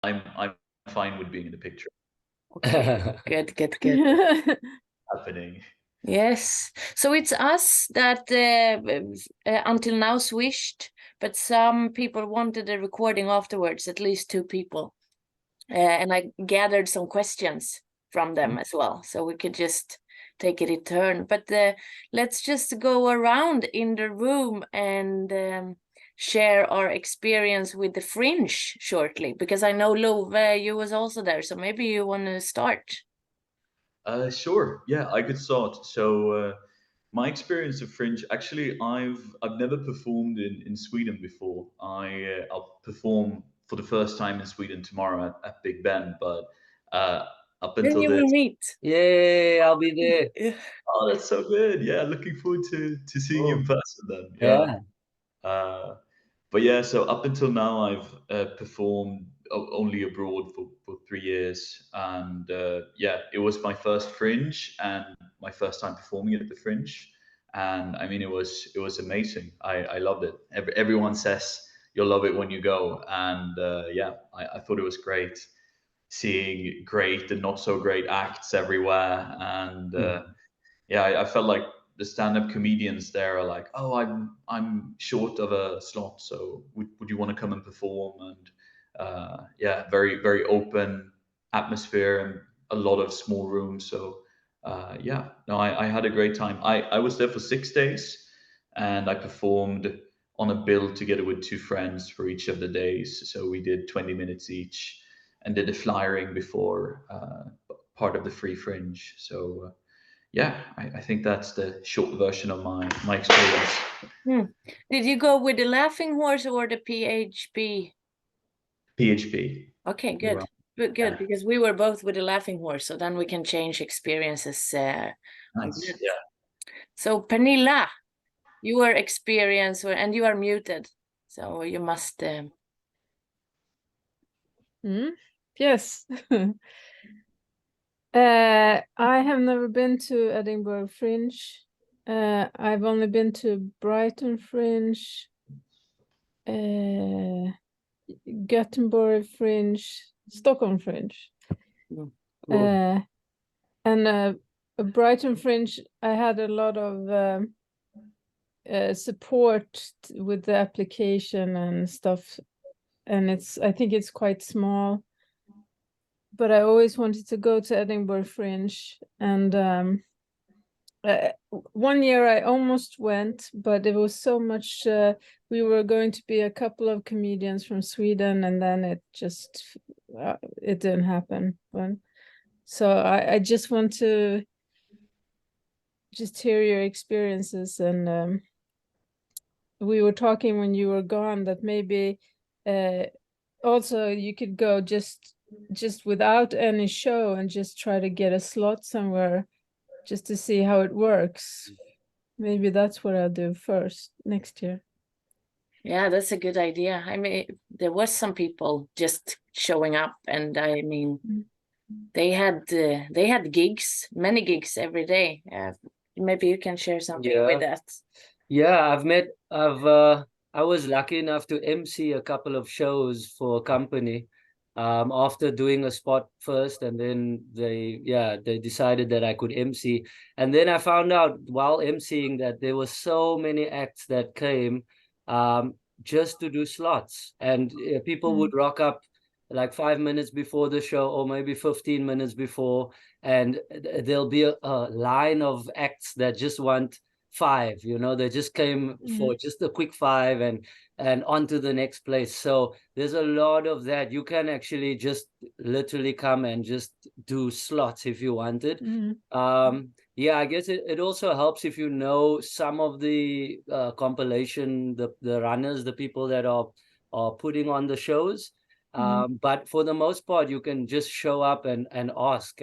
I'm fine with being in the picture. Okay, good. Happening. Yes. So it's us that until now swished, but some people wanted a recording afterwards, at least 2 people. And I gathered some questions from them as well, so we could just take it in turn. But let's just go around in the room and share our experience with the Fringe shortly, because I know Love, you was also there, so maybe you want to start. Sure. Yeah, I could start. So my experience of Fringe, actually, I've never performed in Sweden before. I'll perform for the first time in Sweden tomorrow at Big Ben, but uh, up Then until you this, will meet. Yay, I'll be there. oh, that's so good. Yeah, looking forward to seeing you in Oh, person then. Yeah. yeah. Uh, but yeah, so up until now, I've performed only abroad for 3 years, and yeah, it was my first Fringe and my first time performing at the Fringe, and I mean, it was amazing. I loved it. Everyone says you'll love it when you go, and yeah, I thought it was great seeing great and not so great acts everywhere, and yeah, I felt like the stand-up comedians there are like, oh, I'm short of a slot, so would you want to come and perform? And yeah, very very open atmosphere and a lot of small rooms. So yeah, no, I had a great time. I was there for 6 days, and I performed on a bill together with 2 friends for each of the days. So we did 20 minutes each, and did a flyering before part of the Free Fringe. So. Yeah, I think that's the short version of my experience. Did you go with the Laughing Horse or the PHB? PHP. Okay, You're good. right. Good, Yeah, because we were both with the Laughing Horse, so then we can change experiences on nice. that. Yeah. So Pernilla, your experience, and you are muted, so you must. Yes. I have never been to Edinburgh Fringe. I've only been to Brighton Fringe, Gothenburg Fringe, Stockholm Fringe. Cool. And Brighton Fringe, I had a lot of support with the application and stuff, and I think it's quite small. But I always wanted to go to Edinburgh Fringe, and one year I almost went, but it was so much. We were going to be a couple of comedians from Sweden, and then it didn't happen. So I just want to just hear your experiences, and we were talking when you were gone that maybe also you could go just without any show and just try to get a slot somewhere just to see how it works. Maybe that's what I'll do first next year. Yeah, that's a good idea. I mean, there was some people just showing up, and I mean, they had gigs, many gigs every day. Maybe you can share something with that. Yeah, I was lucky enough to MC a couple of shows for a company after doing a spot first, and then they decided that I could MC. And then I found out while MCing that there were so many acts that came just to do slots, and people would rock up like 5 minutes before the show or maybe 15 minutes before, and there'll be a line of acts that just want 5, they just came for just a quick 5 and on to the next place. So there's a lot of that. You can actually just literally come and just do slots if you wanted. Yeah, I guess it also helps if you know some of the compilation, the runners, the people that are putting on the shows. But for the most part, you can just show up and ask,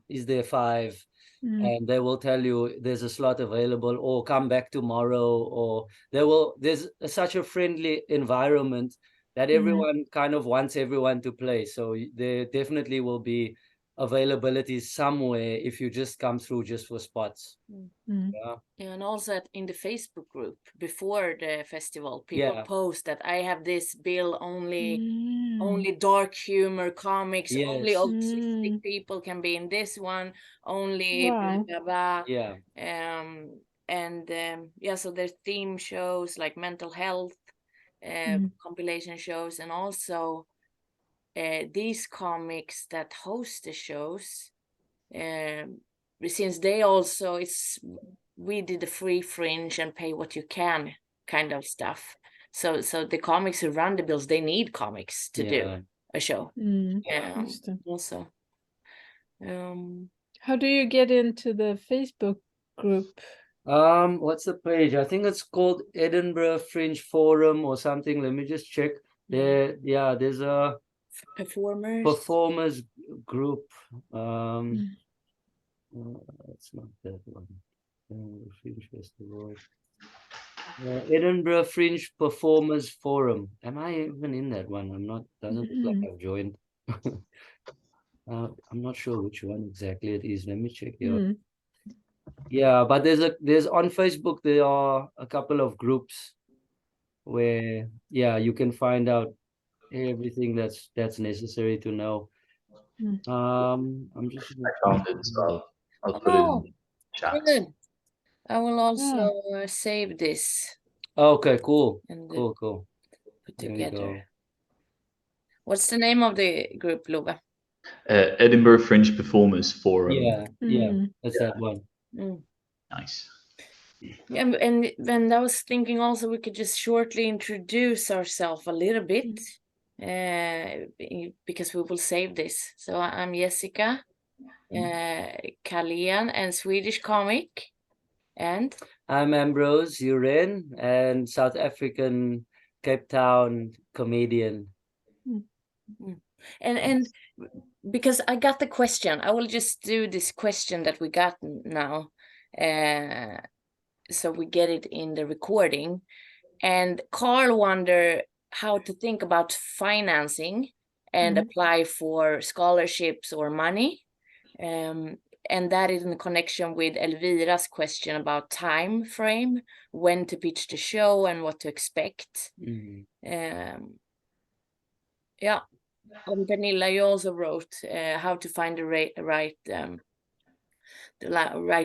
is there 5? And they will tell you there's a slot available, or come back tomorrow, or there's such a friendly environment that everyone kind of wants everyone to play. So there definitely will be availability somewhere if you just come through just for spots. Mm. Yeah, and also in the Facebook group before the festival, people post that I have this bill only dark humor comics, only Yes. autistic people can be in this one, only blah, Wow. blah, blah. Yeah. So there's theme shows like mental health, compilation shows, and also these comics that host the shows, since they also, we did the free fringe and pay what you can kind of stuff. So the comics who run the bills, they need comics to do a show. Also. How do you get into the Facebook group? What's the page? I think it's called Edinburgh Fringe Forum or something. Let me just check. There's a performers group. It's not that one. Fringe Festival. Edinburgh Fringe Performers Forum. Am I even in that one? I'm not. Doesn't look like I've joined. I'm not sure which one exactly it is. Let me check here. Yeah, but there's on Facebook there are a couple of groups where you can find out everything that's necessary to know. I'm just I found it, so I'll put it in the chat. Good. I will also save this. Okay, cool. And Cool. Put together. What's the name of the group, Lova? Edinburgh Fringe Performers Forum. Yeah, that's that one. Nice. Yeah, and I was thinking also we could just shortly introduce ourselves a little bit, because we will save this. So I'm Jessica, Karlén and Swedish comic, and I'm Ambrose Uren and South African Cape Town comedian. And because I got the question, I will just do this question that we got now, so we get it in the recording. And Carl wondered how to think about financing and apply for scholarships or money. And that is in connection with Elvira's question about time frame, when to pitch the show and what to expect. And Pernilla, you also wrote how to find the right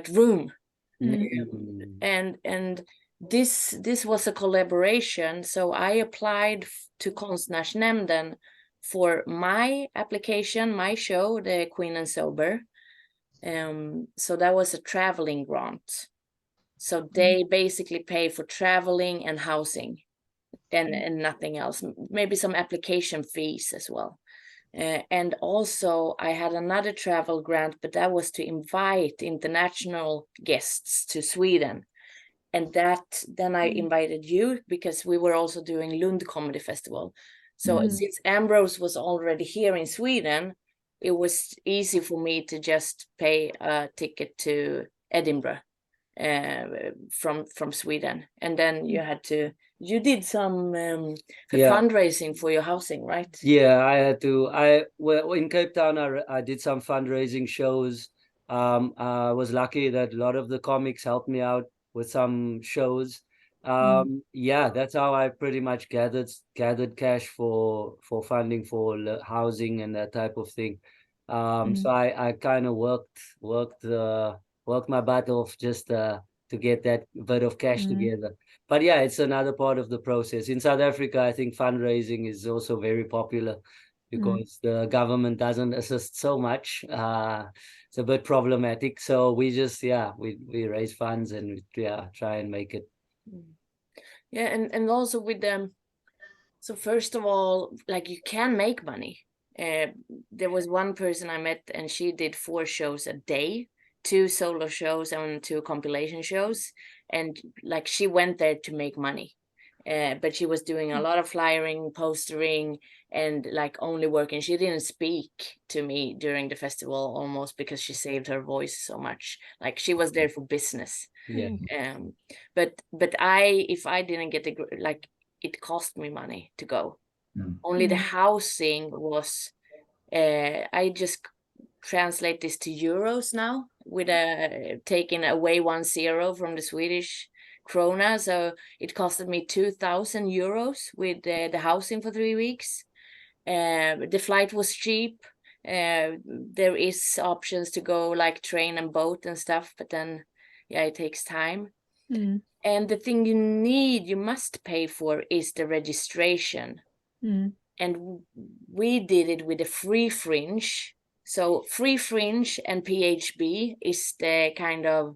room. And this was a collaboration. So I applied to Konstnärsnämnden for my application, my show, the Queen and Sober. So that was a traveling grant. So they basically pay for traveling and housing and nothing else, maybe some application fees as well. And also I had another travel grant, but that was to invite international guests to Sweden. And then I invited you because we were also doing Lund Comedy Festival. So since Ambrose was already here in Sweden, it was easy for me to just pay a ticket to Edinburgh from Sweden. And then you did some fundraising for your housing, right? Yeah, I had to. Well, in Cape Town, I did some fundraising shows. I was lucky that a lot of the comics helped me out with some shows. That's how I pretty much gathered cash for funding for housing and that type of thing. So I kind of worked my butt off just to get that bit of cash together. But yeah, it's another part of the process. In South Africa, I think fundraising is also very popular because the government doesn't assist so much. It's a bit problematic. So we just we raise funds and try and make it. Yeah, and also with them. So first of all, like, you can make money. There was one person I met and she did 4 shows a day, 2 solo shows and 2 compilation shows. And like, she went there to make money. But she was doing a lot of flyering, postering, and like only working. She didn't speak to me during the festival almost because she saved her voice so much. Like, she was there for business. But if I didn't get it cost me money to go. Only the housing was, I just translate this to euros now with taking away 10 from the Swedish krona. So it costed me 2,000 euros with the housing for 3 weeks. The flight was cheap. There is options to go like train and boat and stuff, but then yeah, it takes time. And the thing you must pay for is the registration. And we did it with a free fringe. So free fringe and PHB is the kind of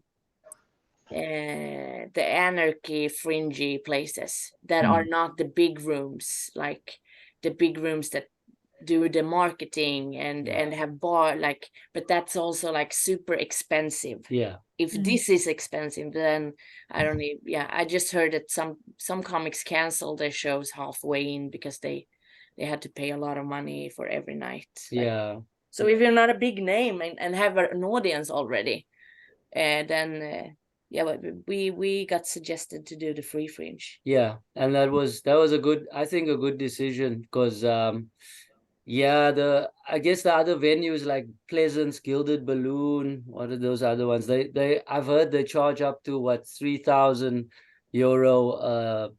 the anarchy fringy places that are not the big rooms, like the big rooms that do the marketing and have bar, like, but that's also like super expensive. If this is expensive, then I don't need. I just heard that some comics canceled their shows halfway in because they had to pay a lot of money for every night. So if you're not a big name and have an audience already, then we got suggested to do the free fringe. And that was a good, I think, a good decision, because I guess the other venues like Pleasance, Gilded Balloon, what are those other ones? I've heard they charge up to what, 3,000 euro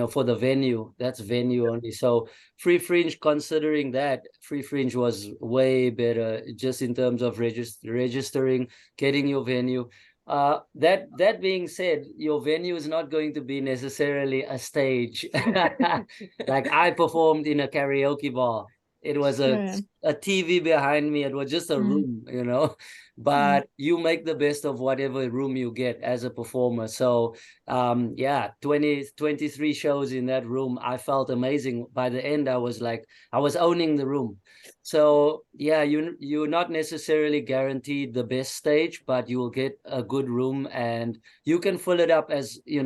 for the venue. That's venue only. So free fringe, considering that, free fringe was way better just in terms of registering, getting your venue. That being said, your venue is not going to be necessarily a stage. Like I performed in a karaoke bar. It was a TV behind me. It was just a room, but you make the best of whatever room you get as a performer. So 23 shows in that room. I felt amazing. By the end, I was owning the room. So you're not necessarily guaranteed the best stage, but you will get a good room, and you can fill it up as you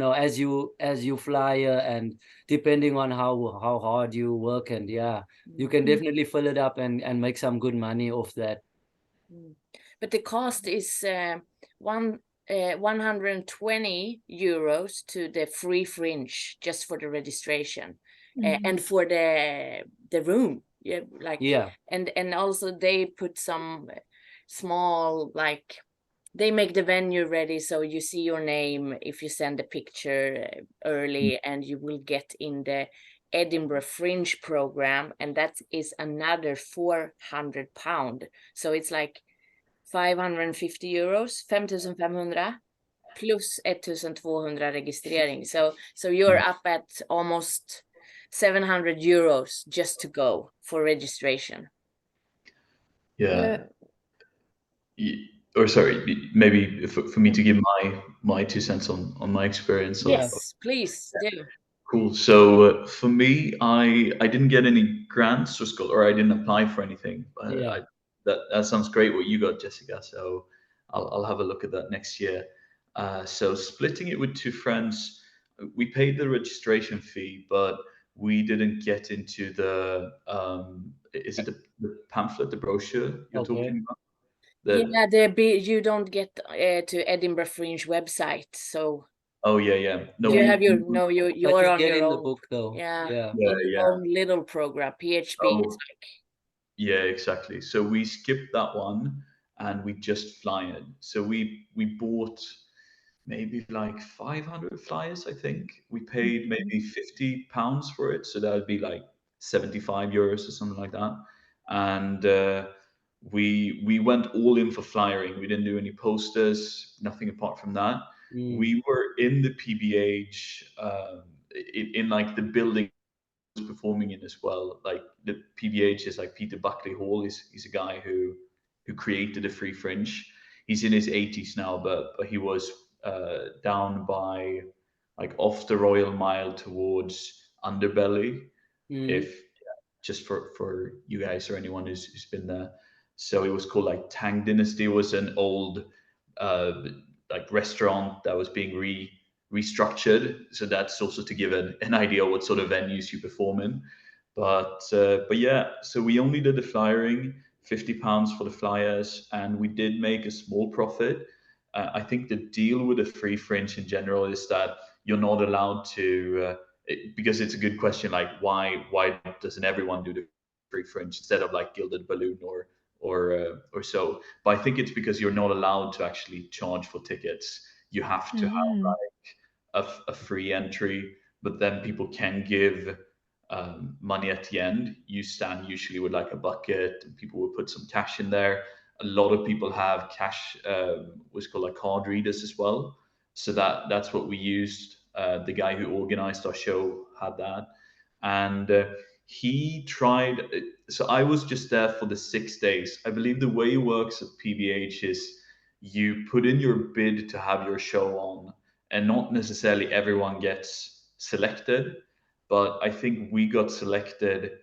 flyer, and depending on how hard you work, and you can definitely fill it up and make some good money off that. But the cost is 120 euros to the free fringe just for the registration, and for the room. And also they put some small, like, they make the venue ready, so you see your name if you send a picture early, and you will get in the Edinburgh Fringe program, and that is another £400. So it's like 550 euros, 5,500 plus 1,200 registrering. So you're up at almost 700 euros just to go for registration. Or sorry, maybe for me to give my 2 cents on my experience. Yes, please do. Cool. So for me, I didn't get any grants or I didn't apply for anything. But that sounds great what you got, Jessica. So I'll have a look at that next year. So splitting it with 2 friends, we paid the registration fee, but we didn't get into the is it the pamphlet, the brochure you're talking about? You don't get to Edinburgh Fringe website, so. No, you have your you're on your own. The book though. Your own little program. PHB is like. Yeah, exactly. So we skipped that one and we just flyed. So we bought maybe like 500 flyers, I think. We paid maybe £50 for it, so that would be like 75 euros or something like that. And we went all in for flyering. We didn't do any posters, nothing apart from that. We were in the PBH, in like the building performing in as well. Like the PBH is like Peter Buckley Hall. He's a guy who created the Free Fringe. He's in his 80s now, but he was down by like off the Royal Mile towards Underbelly. If just for you guys or anyone who's been there. So it was called like Tang Dynasty. It was an old like restaurant that was being restructured. So that's also to give an idea what sort of venues you perform in. But yeah, so we only did the flyering, £50 for the flyers, and we did make a small profit. I think the deal with the Free Fringe in general is that you're not allowed to, because it's a good question, like why doesn't everyone do the Free Fringe instead of like Gilded Balloon or so. But I think it's because you're not allowed to actually charge for tickets. You have to have like a free entry, but then people can give money at the end. You stand usually with like a bucket, and people will put some cash in there. A lot of people have cash, what's called like card readers as well. So that's what we used. The guy who organized our show had that, and he tried. So I was just there for the 6 days. I believe the way it works at PBH is you put in your bid to have your show on, and not necessarily everyone gets selected, but I think we got selected.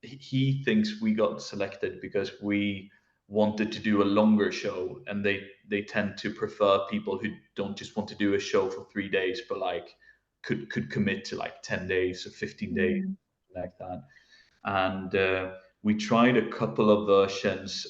He thinks we got selected because we wanted to do a longer show, and they tend to prefer people who don't just want to do a show for 3 days, but like could commit to like 10 days or 15 days like that. And we tried a couple of versions.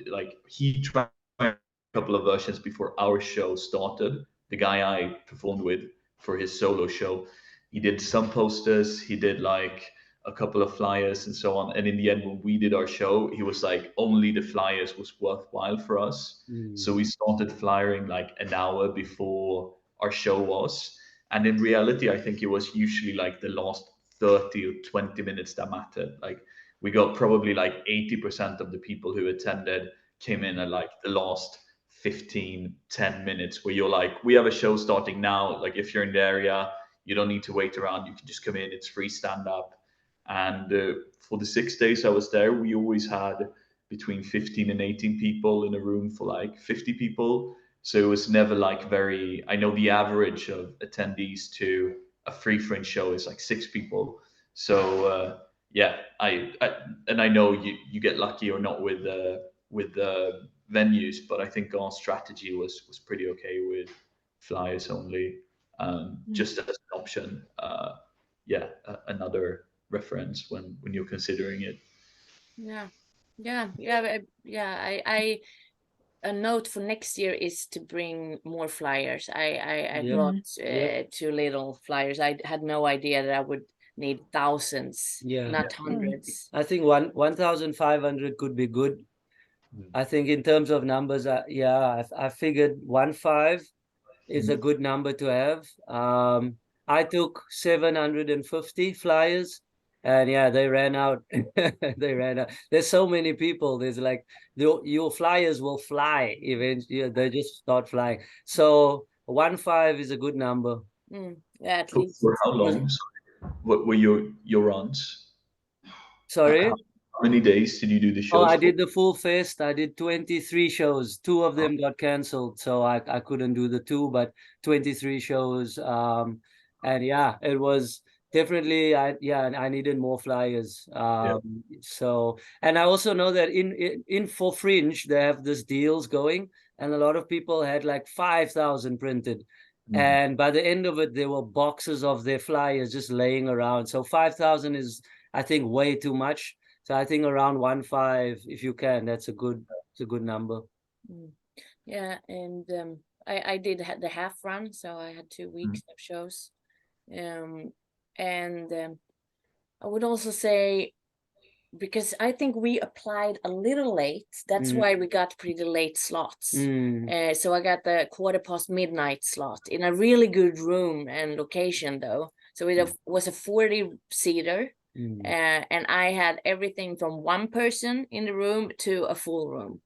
Like he tried a couple of versions before our show started. The guy I performed with for his solo show, he did some posters. He did like a couple of flyers and so on. And in the end, when we did our show, he was like, only the flyers was worthwhile for us. So we started flyering like an hour before our show was. And in reality, I think it was usually like the last 30 or 20 minutes that mattered. Like we got probably like 80% of the people who attended came in at like the last 15-10 minutes, where you're like, we have a show starting now. Like if you're in the area, you don't need to wait around. You can just come in. It's free stand up. And for the 6 days I was there, we always had between 15 and 18 people in a room for like 50 people. So it was never like very, I know the average of attendees to a free fringe show is like 6 people. So yeah, and I know you get lucky or not with the venues, but I think our strategy was pretty okay with flyers only, just as an option. Yeah, another reference when you're considering it. Yeah, I a note for next year is to bring more flyers. I brought 2 little flyers. I had no idea that I would need thousands, not hundreds. I think 1,500 could be good. I think in terms of numbers, I figured 1.5 is a good number to have. I took 750 flyers, and yeah, they ran out. They ran out. There's so many people. There's like your flyers will fly eventually. They just start flying. So 1.5 is a good number. Yeah, at least. For how long? What were your runs? Sorry? How many days did you do the shows? Oh, I did the full fest. I did 23 shows. 2 of them got cancelled, so I couldn't do the 2, but 23 shows. And yeah, it was definitely I needed more flyers. So, and I also know that in for Fringe they have these deals going, and a lot of people had like 5,000 printed. And by the end of it, there were boxes of their flyers just laying around. So 5,000 is, I think, way too much. So I think around 1.5, if you can, it's a good number. Yeah, and I did the half run, so I had 2 weeks of shows. And I would also say, because I think we applied a little late, that's why we got pretty late slots. So I got the midnight slot in a really good room and location though. So it was a 40-seater. And I had everything from 1 person in the room to a full room.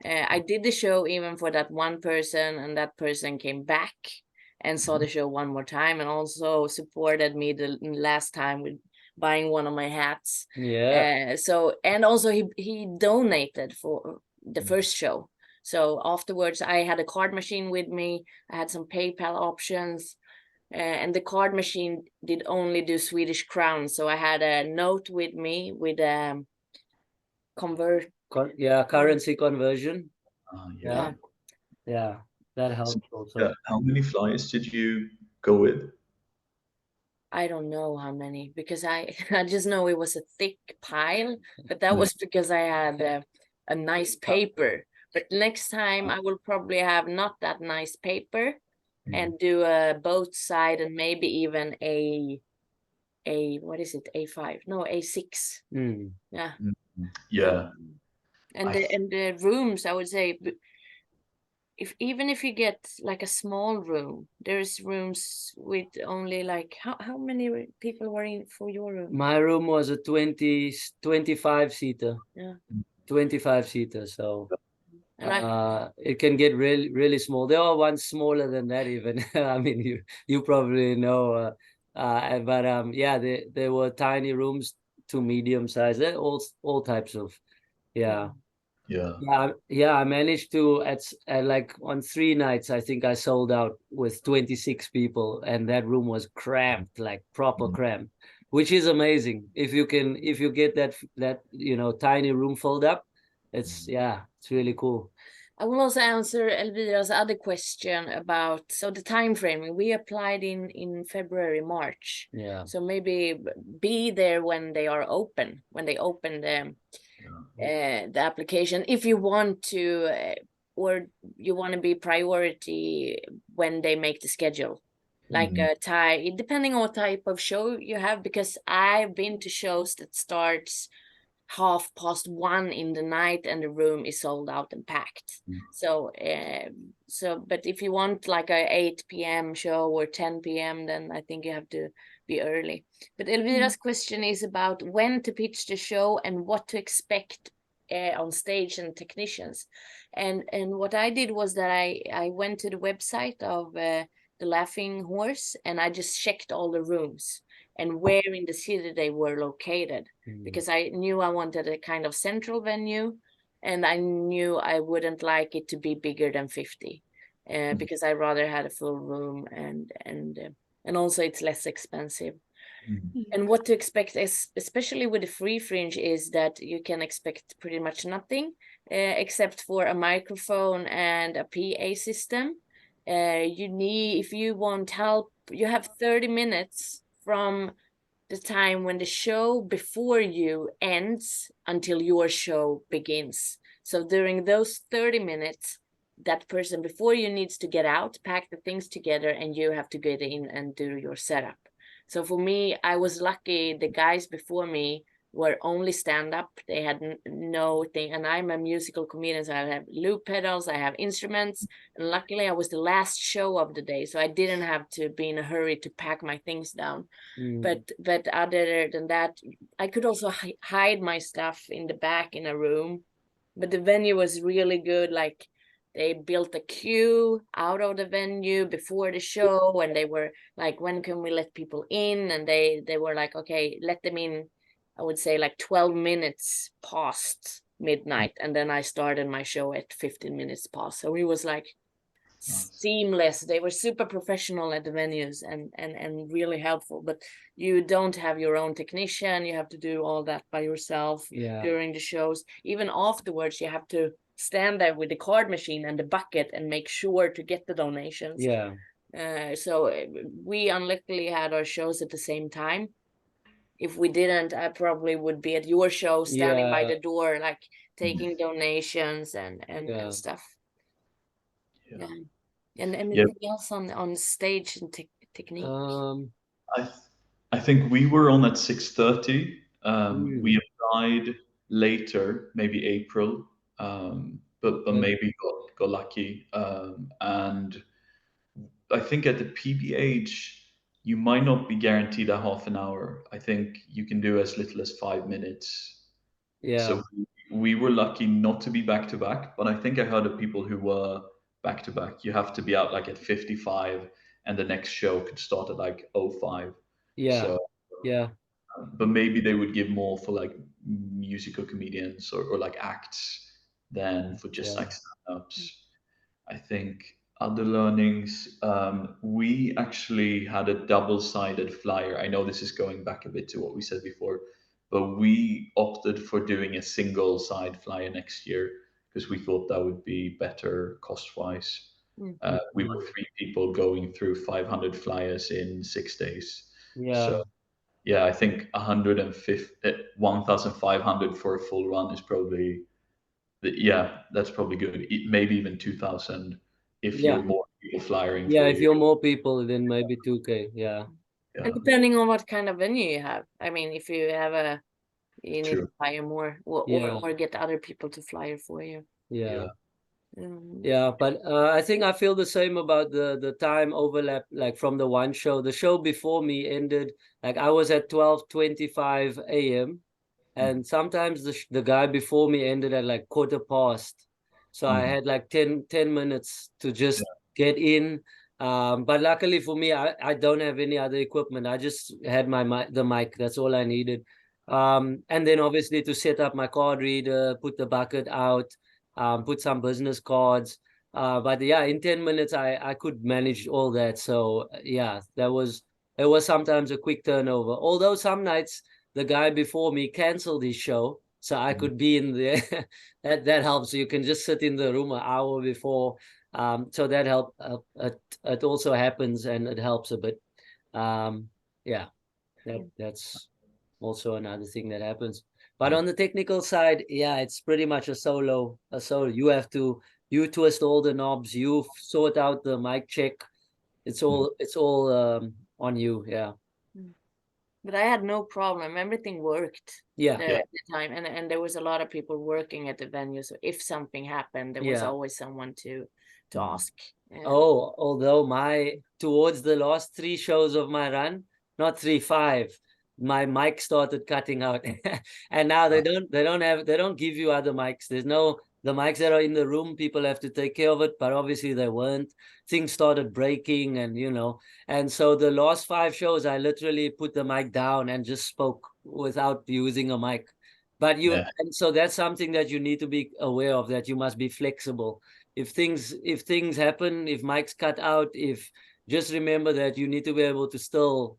I did the show even for that 1 person, and that person came back and saw the show 1 more time, and also supported me the last time with buying one of my hats. So, and also he donated for the first show. So afterwards I had a card machine with me. I had some PayPal options. And the card machine did only do Swedish crowns, so I had a note with me with currency conversion. Yeah, that helps also. How many flyers did you go with? I don't know how many, because I just know it was a thick pile, but that was because I had a nice paper. But next time I will probably have not that nice paper, and do a both side, and maybe even a what is it, A5? No, A6. Yeah. And the rooms, I would say, even if you get like a small room, there's rooms with only like how many people were in for your room? My room was a 25 seater. Yeah. 25 seater. So And it can get really small. There are ones smaller than that even. I mean, you probably know. But yeah, there were tiny rooms to medium size. There all types of, yeah. I managed to at like on 3 nights, I think I sold out with 26 people, and that room was cramped, like proper cramped, which is amazing. If you get that tiny room filled up, it's really cool. I will also answer Elvira's other question about the time frame. We applied in February, March. Yeah. So maybe be there when they are open, when they open the application, if you want to, or you want to be priority when they make the schedule. Like depending on what type of show you have, because I've been to shows that starts 1:30 in the night and the room is sold out and packed. So but if you want like a 8 p.m. show or 10 p.m., then I think you have to be early. But Elvira's question is about when to pitch the show and what to expect on stage and technicians. And what I did was that I went to the website of the Laughing Horse, and I just checked all the rooms and where in the city they were located, because I knew I wanted a kind of central venue, and I knew I wouldn't like it to be bigger than 50, because I rather had a full room, and also it's less expensive. And what to expect, especially with the free fringe, is that you can expect pretty much nothing except for a microphone and a PA system. If you want help, you have 30 minutes from the time when the show before you ends until your show begins. So during those 30 minutes, that person before you needs to get out, pack the things together, and you have to get in and do your setup. So for me, I was lucky. The guys before me were only stand-up. They had no thing. And I'm a musical comedian, so I have loop pedals, I have instruments. And luckily, I was the last show of the day, so I didn't have to be in a hurry to pack my things down. But other than that, I could also hide my stuff in the back in a room. But the venue was really good. Like, they built a queue out of the venue before the show, and they were like, when can we let people in? And they were like, okay, let them in, I would say like 12 minutes past midnight. And then I started my show at 15 minutes past. So it was like seamless. They were super professional at the venues and really helpful. But you don't have your own technician. You have to do all that by yourself during the shows. Even afterwards, you have to stand there with the card machine and the bucket and make sure to get the donations. So we unluckily had our shows at the same time. If we didn't, I probably would be at your show standing by the door, like taking donations and stuff. And anything else on stage and technique? I think we were on at 6:30. We applied later, maybe April, but maybe got lucky. And I think at the PBH, you might not be guaranteed a half an hour. I think you can do as little as 5 minutes. So we were lucky not to be back to back, but I think I heard of people who were back to back. You have to be out like at 55, and the next show could start at like 05. But maybe they would give more for like musical comedians or like acts than for just like stand-ups. I think other learnings, we actually had a double-sided flyer. I know this is going back a bit to what we said before, but we opted for doing a single-side flyer next year because we thought that would be better cost-wise. We were 3 people going through 500 flyers in 6 days. So yeah, I think 1,500 for a full run is probably, that's probably good. Maybe even 2,000 if you're more people flyering. If you're more people, then maybe 2K. And depending on what kind of venue you have. I mean, if you have You need True. to flyer more, or get other people to flyer for you. Yeah. Um, Yeah, but I think I feel the same about the time overlap, like from the one show. The show before me ended, like I was at 12:25 a.m. and sometimes the guy before me ended at like 15:15. So I had like 10 minutes to just get in. But luckily for me, I don't have any other equipment. I just had the mic. That's all I needed. And then obviously to set up my card reader, put the bucket out, put some business cards. But yeah, in 10 minutes I could manage all that. So yeah, it was sometimes a quick turnover. Although some nights the guy before me canceled his show, so I could be in there. that helps. You can just sit in the room an hour before. So that helped. It also happens and it helps a bit. Yeah, that's also another thing that happens. But on the technical side, yeah, it's pretty much a solo. You twist all the knobs, you sort out the mic check. It's all on you. Yeah. But I had no problem. Everything worked. Yeah. At the time, and there was a lot of people working at the venue. So if something happened, there was always someone to ask. Oh, although towards the last 3 shows of my run, not 3, 5, my mic started cutting out, and now they don't give you other mics. The mics that are in the room, people have to take care of it, but obviously they weren't. Things started breaking, and so the last 5 shows, I literally put the mic down and just spoke without using a mic. But and so that's something that you need to be aware of, that you must be flexible. If things happen, if mics cut out, just remember that you need to be able to still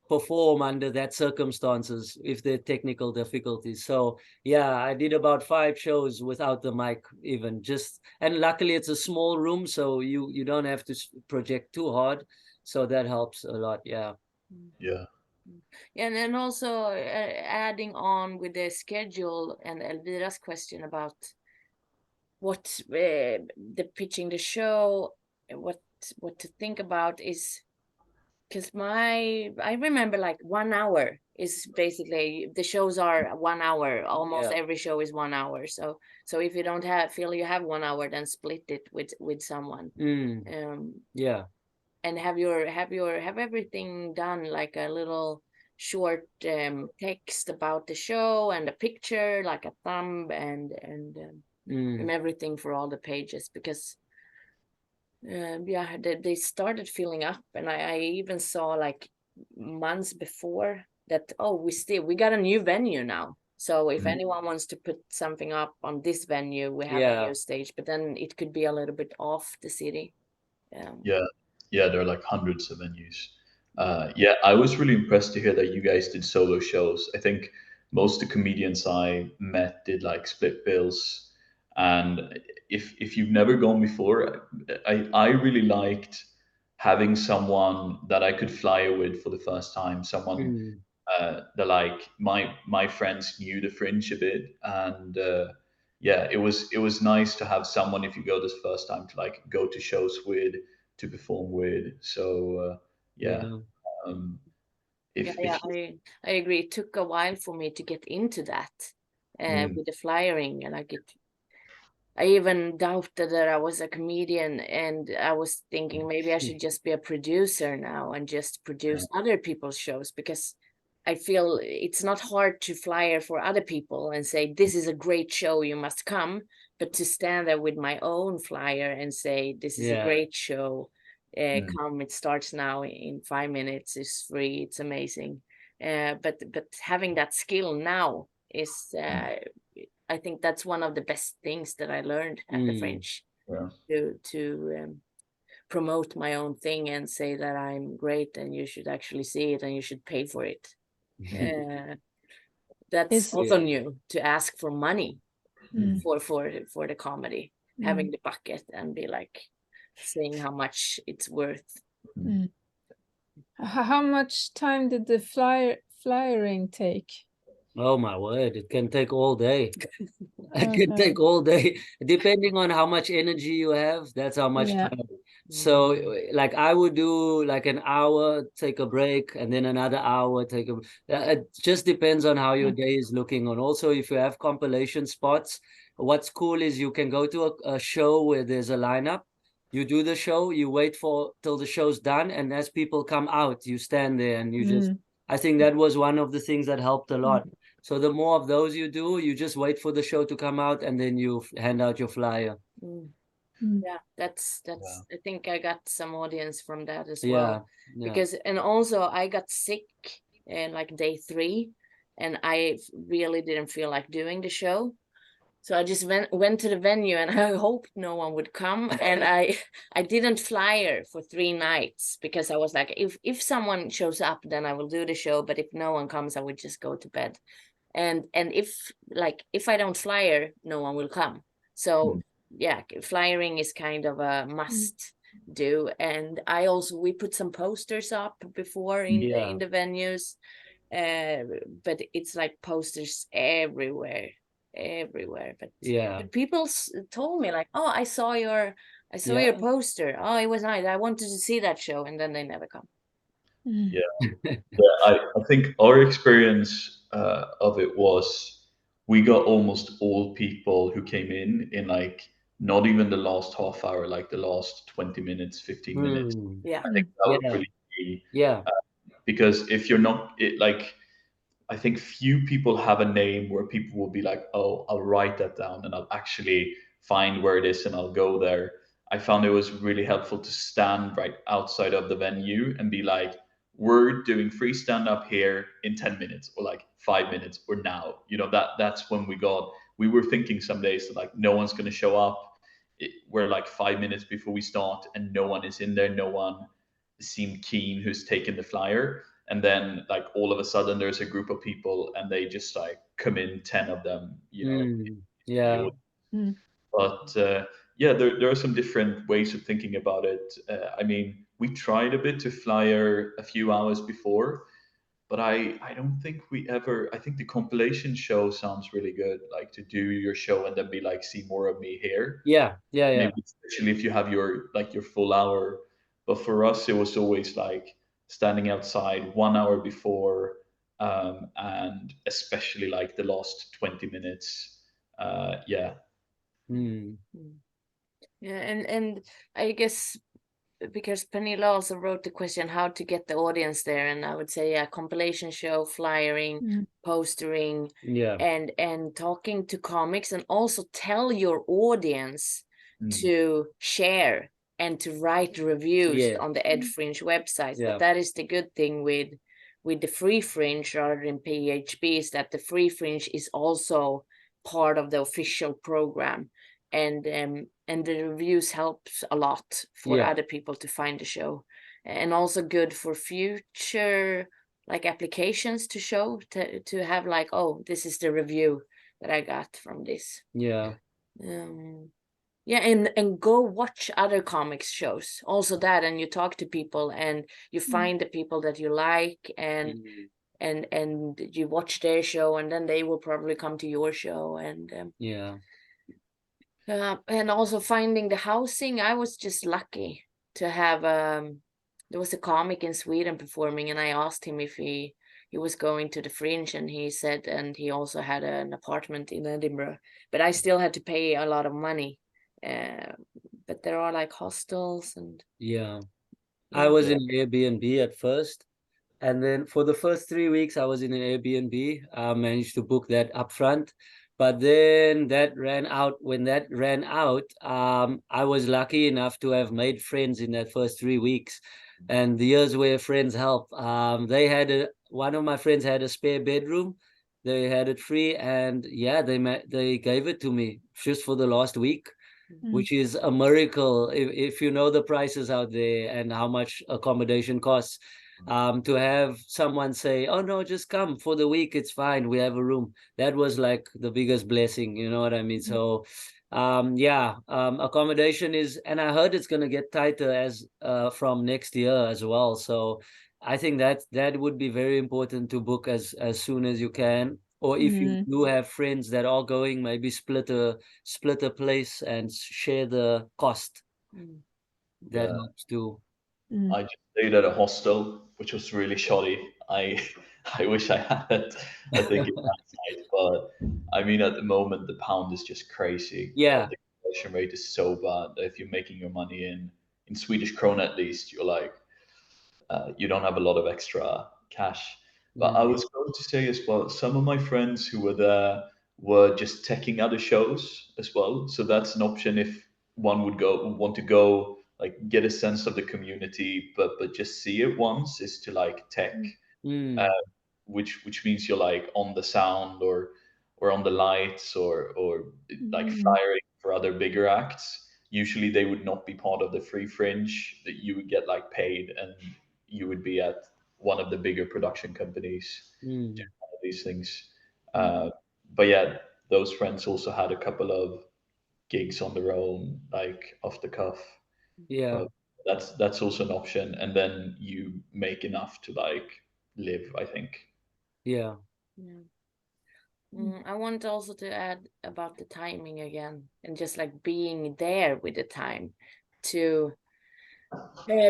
perform under that circumstances if there are technical difficulties. So yeah, I did about 5 shows without the mic even, and luckily it's a small room, so you don't have to project too hard, so that helps a lot. Yeah. And then also adding on with the schedule and Elvira's question about what the pitching the show, what to think about is, because I remember like 1 hour is basically, the shows are 1 hour, almost every show is 1 hour. So if you don't feel you have 1 hour, then split it with someone. And have everything done, like a little short text about the show and a picture, like a thumb and everything for all the pages, because they started filling up, and I even saw like months before that, we got a new venue now, so if anyone wants to put something up on this venue, we have a new stage, but then it could be a little bit off the city. There are like hundreds of venues. I was really impressed to hear that you guys did solo shows. I think most of the comedians I met did like split bills. And if you've never gone before, I really liked having someone that I could flyer with for the first time. Someone that like my friends knew the Fringe a bit, and it was nice to have someone, if you go this first time, to like go to shows with, to perform with. So I agree. It took a while for me to get into that with the flyering, and I even doubted that I was a comedian, and I was thinking maybe I should just be a producer now and just produce other people's shows, because I feel it's not hard to flyer for other people and say, this is a great show, you must come. But to stand there with my own flyer and say, this is a great show, come, it starts now in 5 minutes, it's free, it's amazing. But having that skill now is, I think that's one of the best things that I learned at the Fringe, to promote my own thing and say that I'm great and you should actually see it and you should pay for it. That's also new, to ask for money for the comedy, having the bucket and be like saying how much it's worth. How much time did the flyering take? Oh my word, it can take all day. It can take all day, depending on how much energy you have. That's how much time. So like I would do like an hour, take a break, and then another hour, take a. It just depends on how your day is looking. And also, if you have compilation spots, what's cool is you can go to a show where there's a lineup. You do the show, you wait for till the show's done, and as people come out, you stand there and you just. I think that was one of the things that helped a lot. So the more of those you do, you just wait for the show to come out, and then you hand out your flyer. Yeah, that's I think I got some audience from that as well. Because and also I got sick in like day 3 and I really didn't feel like doing the show. So I just went to the venue and I hoped no one would come. And I didn't flyer for 3 nights because I was like, if someone shows up, then I will do the show. But if no one comes, I would just go to bed. And if I don't flyer, no one will come. So yeah, flyering is kind of a must do. And we put some posters up before in the venues, but it's like posters everywhere. But people told me like, oh, I saw your poster, oh, it was nice, I wanted to see that show, and then they never come. I think our experience of it was we got almost all people who came in like not even the last half hour, like the last 20 minutes, 15 minutes. I think that was really key. Because if you're not like, I think few people have a name where people will be like, oh, I'll write that down and I'll actually find where it is and I'll go there. I found it was really helpful to stand right outside of the venue and be like, we're doing free stand up here in 10 minutes or like 5 minutes or now. That's when we were thinking some days that like no one's going to show up. We're like 5 minutes before we start and no one is in there. No one seemed keen who's taken the flyer. And then like all of a sudden there's a group of people and they just like come in, 10 of them, But there are some different ways of thinking about it. I mean, we tried a bit to flyer a few hours before, but I don't think I think the compilation show sounds really good, like to do your show and then be like, see more of me here. Maybe especially if you have your full hour. But for us, it was always like standing outside 1 hour before, and especially like the last 20 minutes. And I guess because Pernilla also wrote the question how to get the audience there, and I would say compilation show, flyering, postering, and talking to comics, and also tell your audience to share and to write reviews on the Ed Fringe website. But that is the good thing with the Free Fringe rather than PHB, is that the Free Fringe is also part of the official program, and the reviews helps a lot for other people to find the show, and also good for future like applications to show to have like, oh, this is the review that I got from this. And go watch other comics shows also, that, and you talk to people and you find the people that you like, and you watch their show, and then they will probably come to your show, and and also finding the housing. I was just lucky to have there was a comic in Sweden performing, and I asked him if he was going to the Fringe, and he said, and he also had an apartment in Edinburgh, but I still had to pay a lot of money. But there are like hostels and I was in Airbnb at first, and then for the first 3 weeks I was in an Airbnb. I managed to book that upfront, but then that ran out. When that ran out, I was lucky enough to have made friends in that first 3 weeks, and the years where friends help. They had one of my friends had a spare bedroom. They had it free, and they gave it to me just for the last week, which is a miracle if you know the prices out there and how much accommodation costs. To have someone say, oh no, just come for the week, it's fine, we have a room, that was like the biggest blessing, you know what I mean? So accommodation is, and I heard it's going to get tighter as from next year as well. So I think that would be very important to book as soon as you can. Or if you do have friends that are going, maybe split a place and share the cost. that Yeah. helps too. I just stayed at a hostel, which was really shoddy. I I wish I had a ticket last night, but I mean, at the moment, the pound is just crazy. Yeah. The conversion rate is so bad that if you're making your money in Swedish krona, at least, you're like, you don't have a lot of extra cash. But I was going to say as well, some of my friends who were there were just taking other shows as well. So that's an option if one would want to go, like, get a sense of the community, but just see it once, is to like tech, which means you're like on the sound or on the lights or like flyering for other bigger acts. Usually they would not be part of the free fringe, that you would get like paid and you would be at one of the bigger production companies doing one of these things. But yeah, those friends also had a couple of gigs on their own, like off the cuff. Yeah. But that's also an option, and then you make enough to like live, I think. Yeah. I want also to add about the timing again, and just like being there with the time to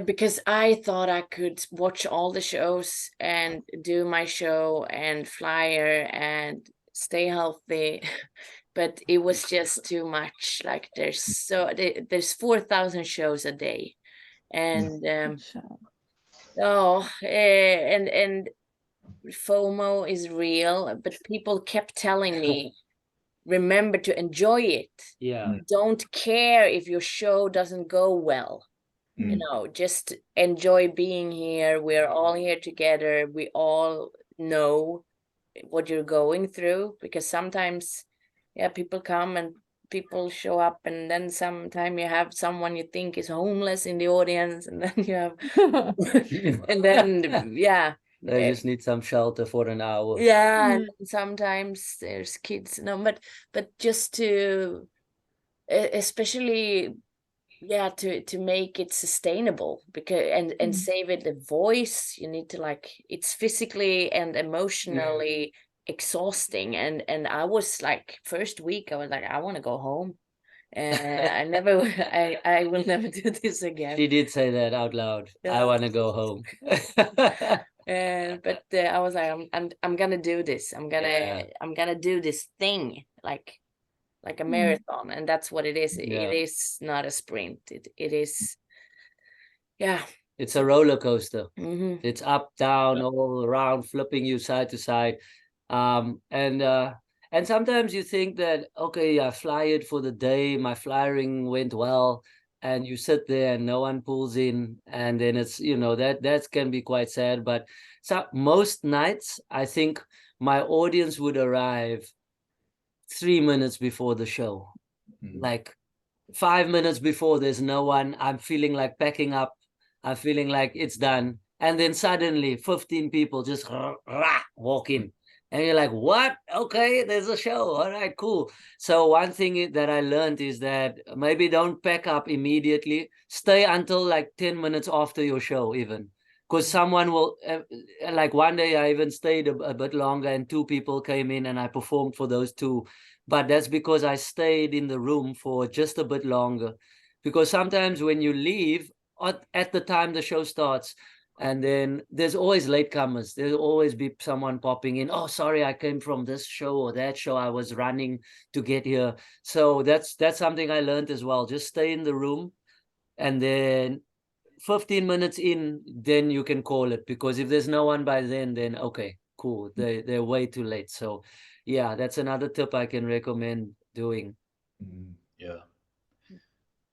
because I thought I could watch all the shows and do my show and flyer and stay healthy, but it was just too much. Like there's 4,000 shows a day, and and FOMO is real, but people kept telling me, remember to enjoy it. Yeah. Don't care if your show doesn't go well. You know, just enjoy being here. We're all here together. We all know what you're going through, because sometimes, yeah, people come and people show up, and then sometime you have someone you think is homeless in the audience, and then you have, and then, yeah. They just need some shelter for an hour. Yeah, and sometimes there's kids, but just to, especially, yeah, to make it sustainable, because and save it the voice, you need to, like, it's physically and emotionally exhausting, and I was like, first week I was like, I want to go home. I will never do this again. She did say that out loud. Yeah. I want to go home. But I was like, I'm gonna do this. I'm gonna do this thing like a marathon, and that's what it is. Yeah. It is not a sprint. It is, yeah. It's a roller coaster. It's up, down, all around, flipping you side to side. And sometimes you think that, okay, I flyed for the day, my flying went well, and you sit there and no one pulls in, and then it's, you know, that can be quite sad. But so most nights, I think my audience would arrive 3 minutes before the show. Like 5 minutes before, there's no one. I'm feeling like packing up. I'm feeling like it's done. And then suddenly 15 people just walk in. And you're like, what? Okay, there's a show. All right, cool. So one thing that I learned is that maybe don't pack up immediately. Stay until like 10 minutes after your show even. Because someone will, like one day I even stayed a bit longer and 2 people came in and I performed for those 2. But that's because I stayed in the room for just a bit longer. Because sometimes when you leave at the time the show starts, and then there's always latecomers. There'll always be someone popping in. Oh, sorry, I came from this show or that show. I was running to get here. So that's something I learned as well. Just stay in the room, and then 15 minutes in, then you can call it. Because if there's no one by then okay, cool. They're way too late. So yeah, that's another tip I can recommend doing.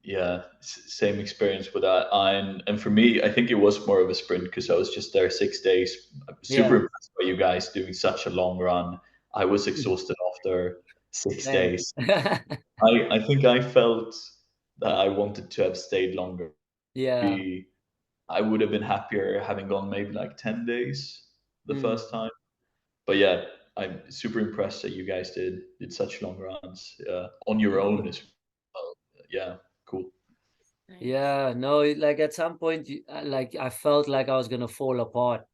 Yeah, same experience with that. And for me, I think it was more of a sprint because I was just there 6 days. I'm super impressed by you guys doing such a long run. I was exhausted after 6 days. I think I felt that I wanted to have stayed longer. Yeah. I would have been happier having gone maybe like 10 days the first time. But yeah, I'm super impressed that you guys did such long runs on your own as well. Yeah, cool. Yeah, no, like at some point, like I felt like I was gonna fall apart.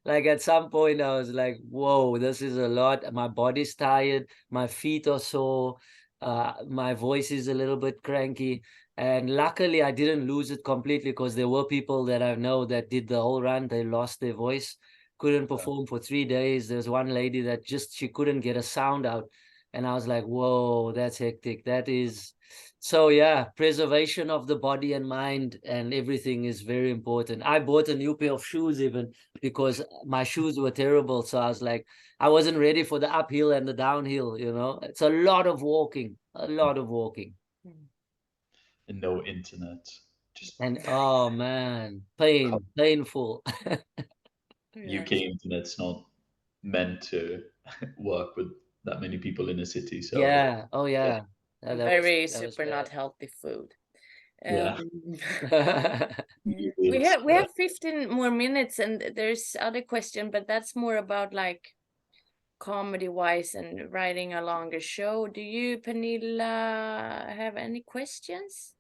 Like at some point, I was like, "Whoa, this is a lot." My body's tired, my feet are sore, My voice is a little bit cranky. And luckily, I didn't lose it completely, because there were people that I know that did the whole run. They lost their voice, couldn't perform for 3 days. There's one lady that she couldn't get a sound out. And I was like, whoa, that's hectic. That is. So yeah, preservation of the body and mind and everything is very important. I bought a new pair of shoes even because my shoes were terrible. So I was like, I wasn't ready for the uphill and the downhill, you know. It's a lot of walking, a lot of walking. And no internet. Just And oh man, painful. UK internet's not meant to work with that many people in a city. So Yeah. Oh yeah. That was- Very that was super not bad. healthy food. Yeah. We have 15 more minutes, and there's other question, but that's more about like comedy wise and writing a longer show. Do you, Pernilla, have any questions?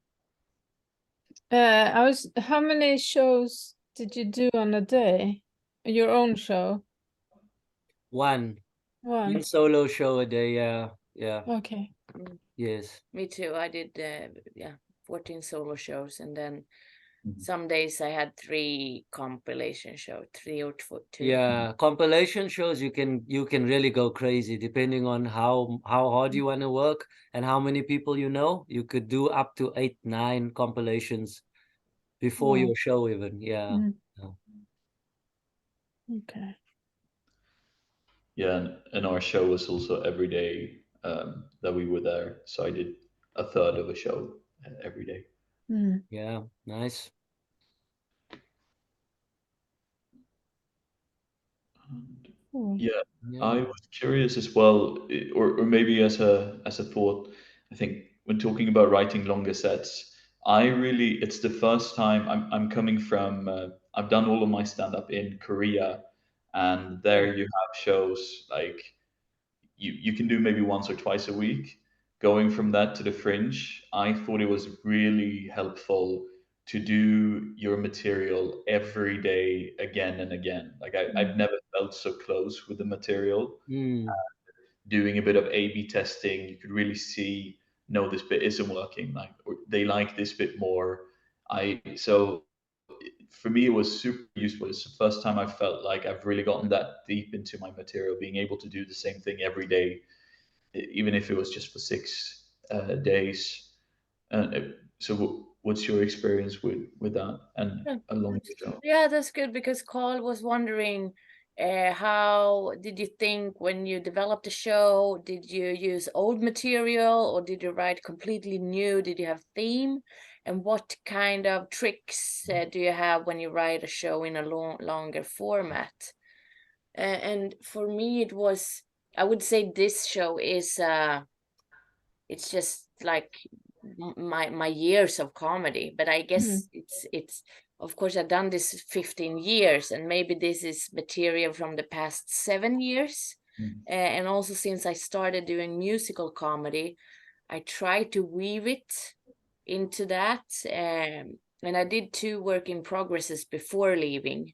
How many shows did you do on a day? Your own show? One One. solo show a day. Yeah. Okay. Yes. Me too. I did 14 solo shows, and then Mhm. some days I had 3 compilation shows, 3 or 2. Yeah, compilation shows you can really go crazy depending on how hard you want to work and how many people you know. You could do up to 8, 9 compilations before Wow. your show even. Yeah. Mhm. Yeah. Okay. Yeah, and our show was also every day that we were there. So I did a third of a show every day. Mm. Yeah, nice. Cool. Yeah, Yeah. I was curious as well, or maybe as a thought. I think when talking about writing longer sets, it's the first time I'm coming from. I've done all of my stand up in Korea, and there you have shows like you can do maybe once or twice a week. Going from that to the Fringe, I thought it was really helpful to do your material every day again and again. Like I've never felt so close with the material. Mm. Doing a bit of A/B testing, you could really see, no, this bit isn't working. Like or they like this bit more. So for me, it was super useful. It's the first time I felt like I've really gotten that deep into my material, being able to do the same thing every day, even if it was just for 6 days. So, what's your experience with that and a longer show? Yeah, that's good, because Carl was wondering, how did you think when you developed the show? Did you use old material, or did you write completely new? Did you have theme? And what kind of tricks do you have when you write a show in a longer format? And for me, it was, I would say this show is, it's just like my years of comedy. But I guess it's of course I've done this 15 years, and maybe this is material from the past 7 years. And also, since I started doing musical comedy, I try to weave it into that. And I did 2 work in progresses before leaving.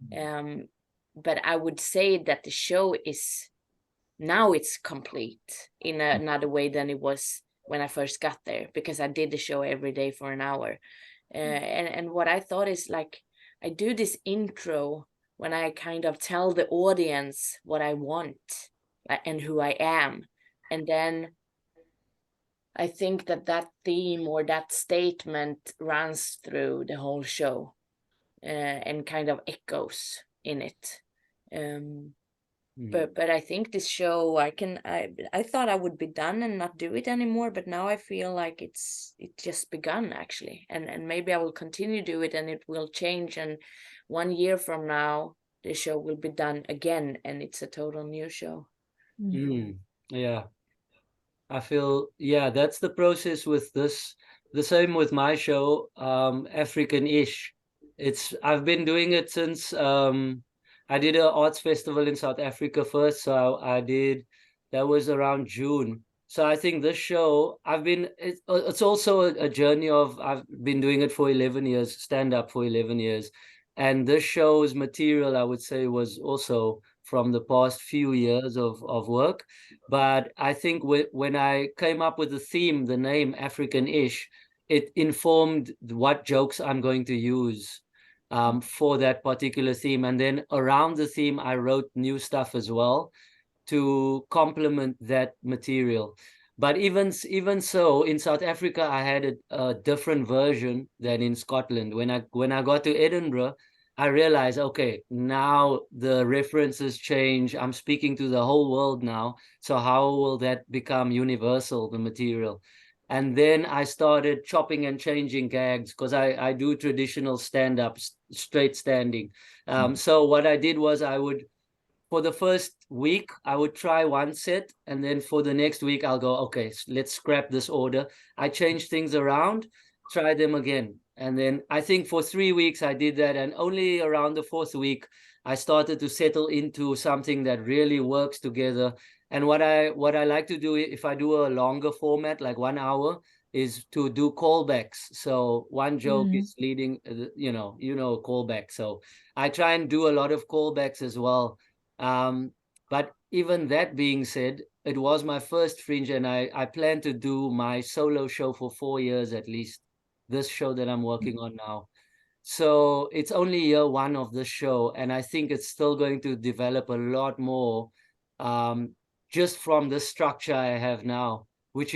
But I would say that the show is now it's complete in another way than it was when I first got there, because I did the show every day for an hour. And what I thought is, like, I do this intro when I kind of tell the audience what I want and who I am. And then I think that theme or that statement runs through the whole show and kind of echoes in it. But I think this show, I thought I would be done and not do it anymore, but now I feel like it's just begun, actually, and maybe I will continue to do it, and it will change, and 1 year from now the show will be done again, and it's a total new show. Yeah, I feel, yeah, that's the process with this. The same with my show, African-ish. I've been doing it since I did an arts festival in South Africa first, so that was around June. So I think this show, it's also a journey of, I've been doing it for 11 years, stand up for 11 years. And this show's material, I would say, was also from the past few years of work. But I think when I came up with the theme, the name African-ish, it informed what jokes I'm going to use for that particular theme. And then around the theme, I wrote new stuff as well to complement that material. But even so, in South Africa, I had a different version than in Scotland. When I got to Edinburgh, I realized, okay, now the references change. I'm speaking to the whole world now. So how will that become universal, the material? And then I started chopping and changing gags because I do traditional stand-up, straight standing. So what I did was for the first week, I would try one set. And then for the next week, I'll go, okay, let's scrap this order. I change things around, try them again. And then I think for 3 weeks, I did that. And only around the 4th week, I started to settle into something that really works together. And what I like to do, if I do a longer format, like 1 hour, is to do callbacks. So one joke is leading, callback. So I try and do a lot of callbacks as well. But even that being said, it was my first Fringe, and I plan to do my solo show for 4 years at least, this show that I'm working on now. So it's only year 1 of the show, and I think it's still going to develop a lot more just from the structure I have now, which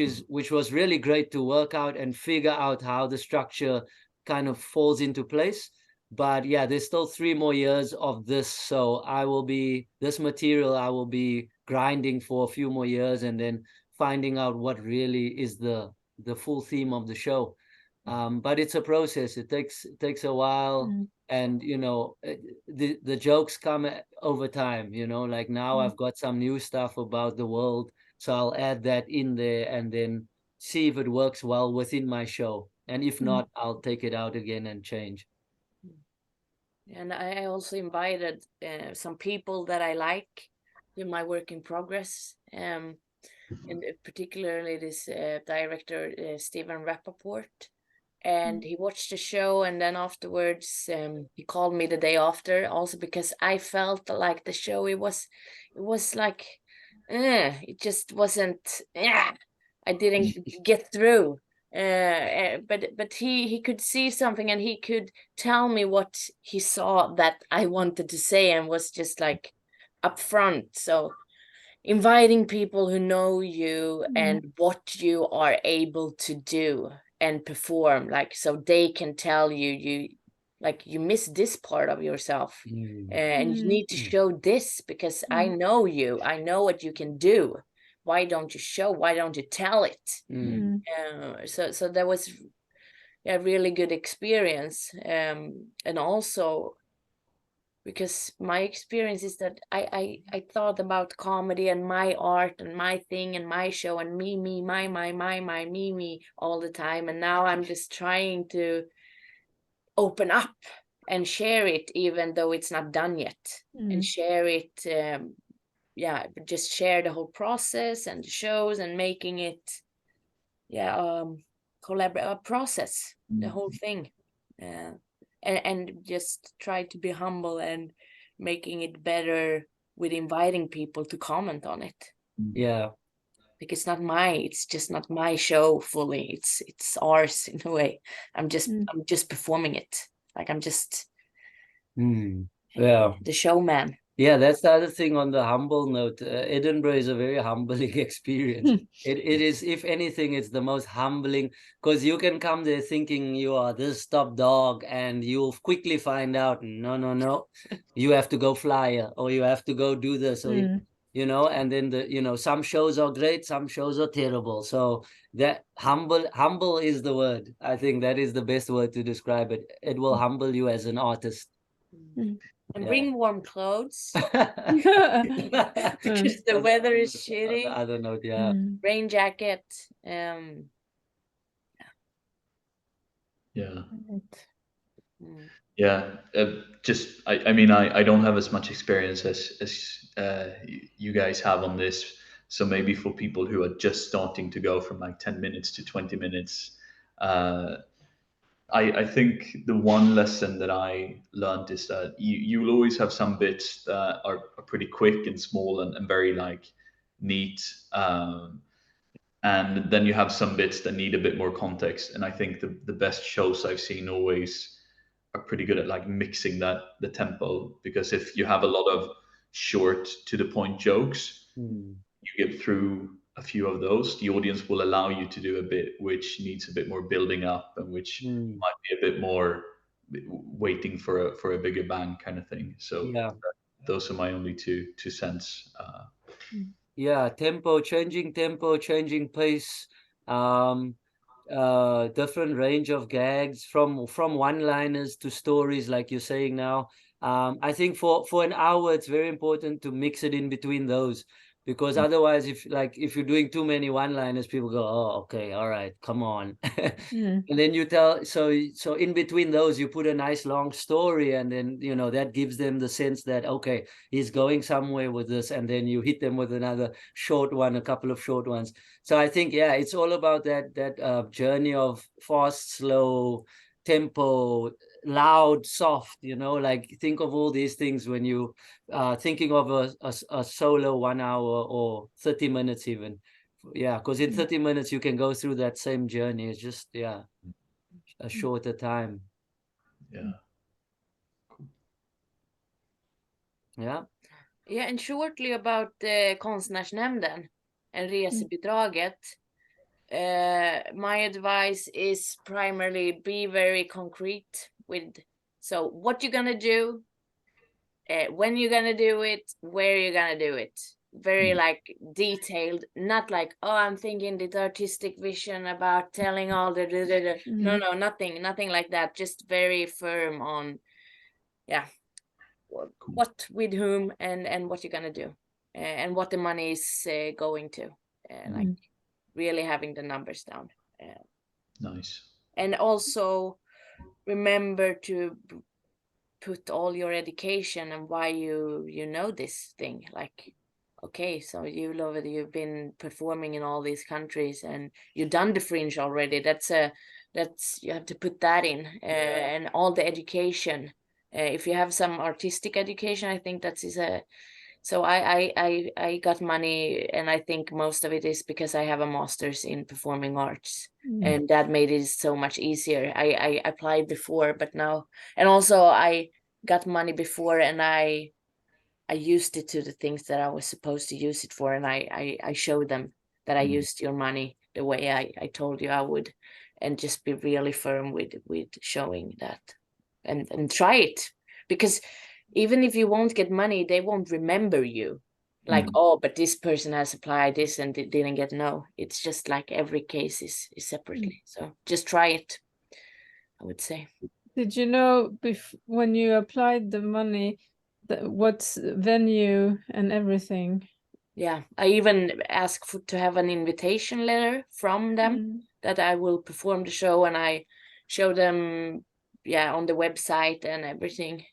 was really great to work out and figure out how the structure kind of falls into place. But yeah, there's still 3 more years of this. So this material I will be grinding for a few more years and then finding out what really is the full theme of the show. But it's a process. It takes a while. And, the jokes come over time, like now I've got some new stuff about the world. So I'll add that in there and then see if it works well within my show. And if not, I'll take it out again and change. And I also invited some people that I like in my work in progress, and particularly this director, Stephen Rappaport. And he watched the show, and then afterwards he called me the day after, also because I felt like the show, it was like, it just wasn't, I didn't get through. But he could see something, and he could tell me what he saw that I wanted to say, and was just like upfront. So inviting people who know you and what you are able to do and perform, like, so they can tell you miss this part of yourself, and you need to show this because I know you, I know what you can do. Why don't you show? Why don't you tell it? So that was a really good experience, and also because my experience is that I thought about comedy and my art and my thing and my show and me, my, me all the time. And now I'm just trying to open up and share it, even though it's not done yet, and share it. Just share the whole process and the shows and making it, collaborative process, the whole thing. And just try to be humble and making it better with inviting people to comment on it. Yeah. Because it's just not my show fully. It's ours in a way. I'm just performing it. Like I'm just the showman. Yeah, that's the other thing on the humble note. Edinburgh is a very humbling experience. It is, if anything, it's the most humbling, because you can come there thinking you are this top dog, and you'll quickly find out, no, you have to go flyer, or you have to go do this, or and then some shows are great, some shows are terrible. So that humble is the word. I think that is the best word to describe it. It will humble you as an artist. And bring warm clothes because the weather is shitty. I don't know. Rain jacket. Just I mean I don't have as much experience as you guys have on this. So maybe for people who are just starting to go from like 10 minutes to 20 minutes, I think the one lesson that I learned is that you will always have some bits that are pretty quick and small and very like neat. And then you have some bits that need a bit more context. And I think the best shows I've seen always are pretty good at like mixing the tempo, because if you have a lot of short to the point jokes, Mm. you get through a few of those, the audience will allow you to do a bit which needs a bit more building up and which Mm. might be a bit more waiting for a bigger bang kind of thing. So Yeah. those are my only two cents. Yeah, changing pace, different range of gags from one-liners to stories, like you're saying now. I think for an hour, it's very important to mix it in between those, because otherwise, if you're doing too many one-liners, people go, oh, okay, all right, come on. Mm. And then you tell, so in between those, you put a nice long story, and then, you know, that gives them the sense that, okay, he's going somewhere with this, and then you hit them with another short one, a couple of short ones. So I think, yeah, it's all about that journey of fast, slow, tempo, loud, soft, you know, like think of all these things when you thinking of a solo 1 hour or 30 minutes even. Yeah, because in 30 minutes you can go through that same journey. It's just, yeah, a shorter time. Yeah. Yeah. Yeah, and shortly about the Konstnärsnämnden and resebidraget. My advice is primarily be very concrete with, so what you're gonna do, when you're gonna do it, where you're gonna do it. Very like detailed, not like, oh, I'm thinking the artistic vision about telling all the no, nothing like that. Just very firm on, yeah, what with whom and what you're gonna do, and what the money is going to, like really having the numbers down. Nice. And also remember to put all your education and why you know this thing. Like, okay, so you've been performing in all these countries and you've done the fringe already. That's you have to put that in, and all the education. If you have some artistic education, I think that is a. So I got money, and I think most of it is because I have a master's in performing arts, and that made it so much easier. I applied before, but now, and also I got money before, and I used it to the things that I was supposed to use it for, and I showed them that I used your money the way I told you I would, and just be really firm with showing that, and try it, because even if you won't get money, they won't remember you. Like, oh, but this person has applied this and didn't get no. It's just like every case is separately. So just try it, I would say. Did you know when you applied the money, what's venue and everything? Yeah, I even asked to have an invitation letter from them that I will perform the show, and I show them, yeah, on the website and everything.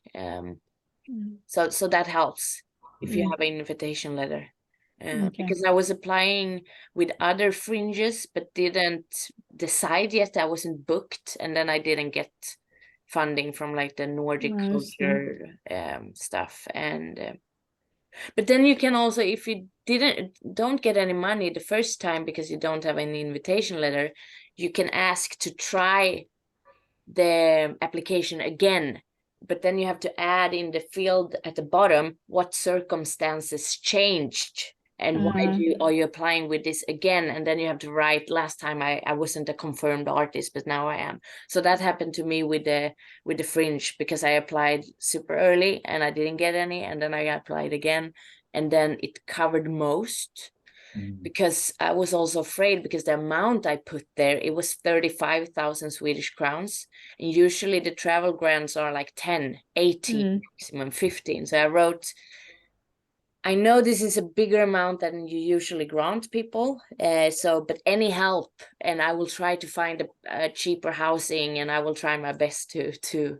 So that helps if you have an invitation letter. Because I was applying with other fringes but didn't decide yet. I wasn't booked, and then I didn't get funding from like the Nordic culture stuff. And but then you can also, if you don't get any money the first time because you don't have any invitation letter, you can ask to try the application again. But then you have to add in the field at the bottom what circumstances changed and why are you applying with this again. And then you have to write, last time I wasn't a confirmed artist, but now I am. So that happened to me with the fringe, because I applied super early and I didn't get any, and then I applied again, and then it covered most. Because I was also afraid, because the amount I put there, it was 35,000 Swedish crowns. And usually the travel grants are like 10, 18, maximum 15. So I wrote, I know this is a bigger amount than you usually grant people. But any help, and I will try to find a cheaper housing, and I will try my best to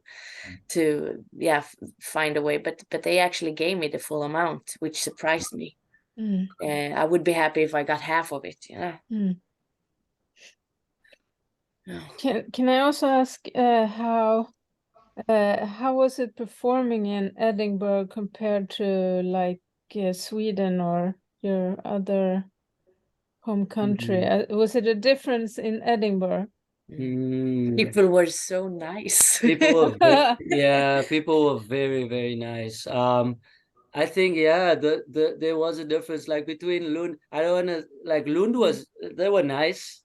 find a way. But they actually gave me the full amount, which surprised me. I would be happy if I got half of it, you know. Can I also ask how was it performing in Edinburgh compared to like Sweden or your other home country? Was it a difference in Edinburgh? People were so nice. People were yeah, people were very, very nice. I think there was a difference like between Lund. I don't want to like Lund was they were nice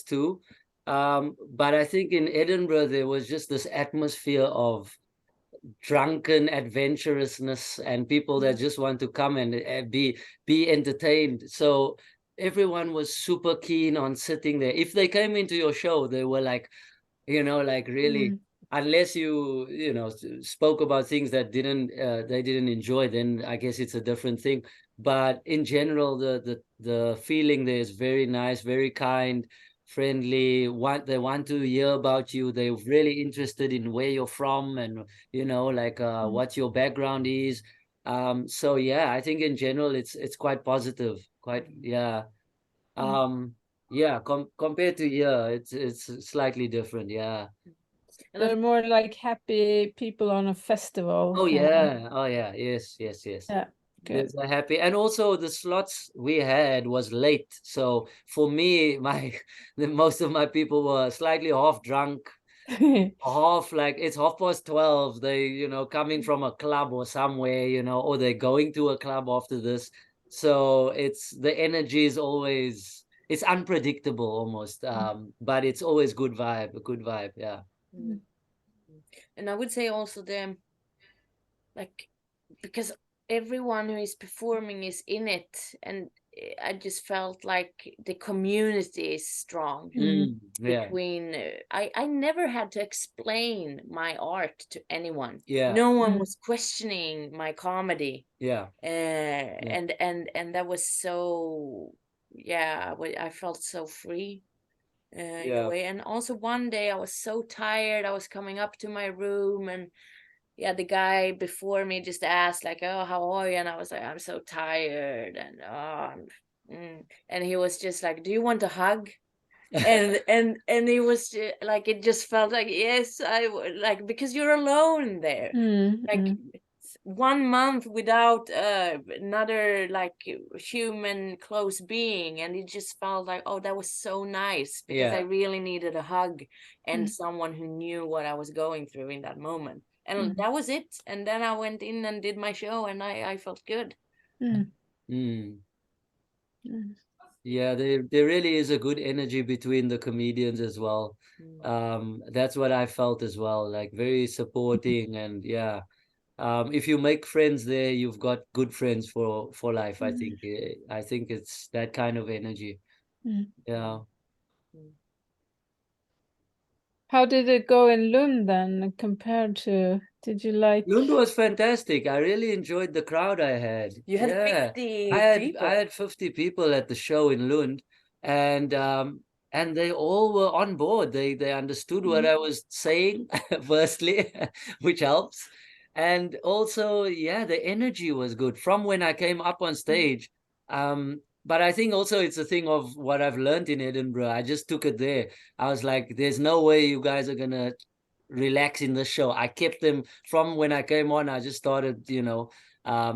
too. But I think in Edinburgh there was just this atmosphere of drunken adventurousness and people that just want to come and be entertained. So everyone was super keen on sitting there. If they came into your show, they were like, like really, unless you know, spoke about things that they didn't enjoy, then I guess it's a different thing. But in general, the feeling there is very nice, very kind, friendly. They want to hear about you. They're really interested in where you're from and what your background is. So yeah, I think in general it's quite positive. Compared to it's slightly different. Yeah. They're more like happy people on a festival. Oh yeah. Yes. Yeah. Good. They're happy. And also the slots we had was late. So for me, most of my people were slightly half drunk, half like it's 12:30. They, coming from a club or somewhere, or they're going to a club after this. So it's the energy is always it's unpredictable almost. But it's always a good vibe, yeah. And I would say also because everyone who is performing is in it, and I just felt like the community is strong between I never had to explain my art to anyone. No one was questioning my comedy. And that was so I felt so free in a way. And also one day I was so tired, I was coming up to my room, and the guy before me just asked like, "Oh, how are you?" And I was like, "I'm so tired," and he was just like, "Do you want a hug?" and he was like, it just felt like, yes, I would, like, because you're alone there, like 1 month without another like human close being, and it just felt like, oh, that was so nice, because I really needed a hug and someone who knew what I was going through in that moment. And that was it. And then I went in and did my show, and I felt good. Yeah, there really is a good energy between the comedians as well. That's what I felt as well, like very supporting. And if you make friends there, you've got good friends for life. I think it's that kind of energy. Yeah. How did it go in Lund then compared to, did you like? Lund was fantastic. I really enjoyed the crowd I had. You had 50 people. I had 50 people at the show in Lund, and they all were on board. They understood what I was saying, firstly, which helps. And also, the energy was good from when I came up on stage. But I think also it's a thing of what I've learned in Edinburgh. I just took it there. I was like, there's no way you guys are gonna relax in the show. I kept them from when I came on. I just started,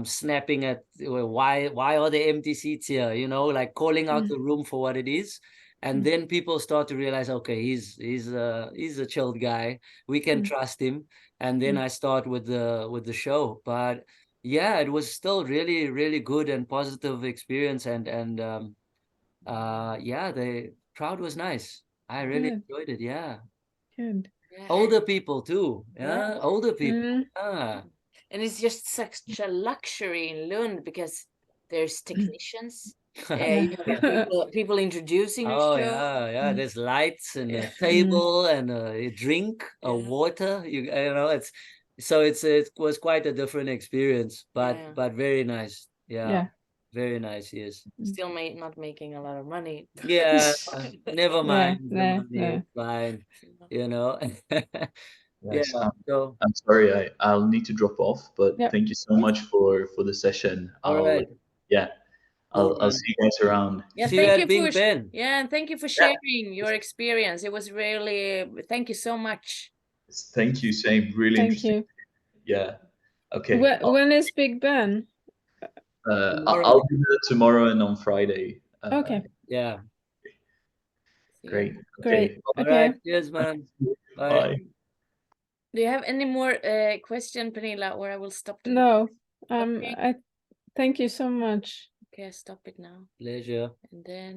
snapping at why are there empty seats here? Like calling out the room for what it is. And then people start to realize, okay, he's a chilled guy. We can trust him. And then I start with the show. But it was still really, really good and positive experience. And the crowd was nice. I really enjoyed it. Yeah. Good. Older people too. Older people. And it's just such a luxury in Lund, because there's technicians. You have people introducing your show. Yeah. There's lights and a table and a drink, a water. It was quite a different experience, but very nice. Yeah. Very nice. Yes. Still not making a lot of money. Yeah. Never mind. No. Fine. Yes, So I'm sorry, I'll need to drop off, but Yeah. thank you so much for the session. all right. I'll see you guys around. Yeah, See you thank at you for Big Ben. yeah, and thank you for sharing your experience. It was really thank you so much. Thank you, same. Really Thank interesting. you. Yeah. Okay. When is Big Ben? I'll be there tomorrow and on Friday. Okay, Yeah. Great. great. Okay. All Okay. right. Cheers, man. Bye. Bye. Do you have any more question, Pernilla, or I will stop the No, Okay. I thank you so much. Okay, I stop it now. Pleasure. And then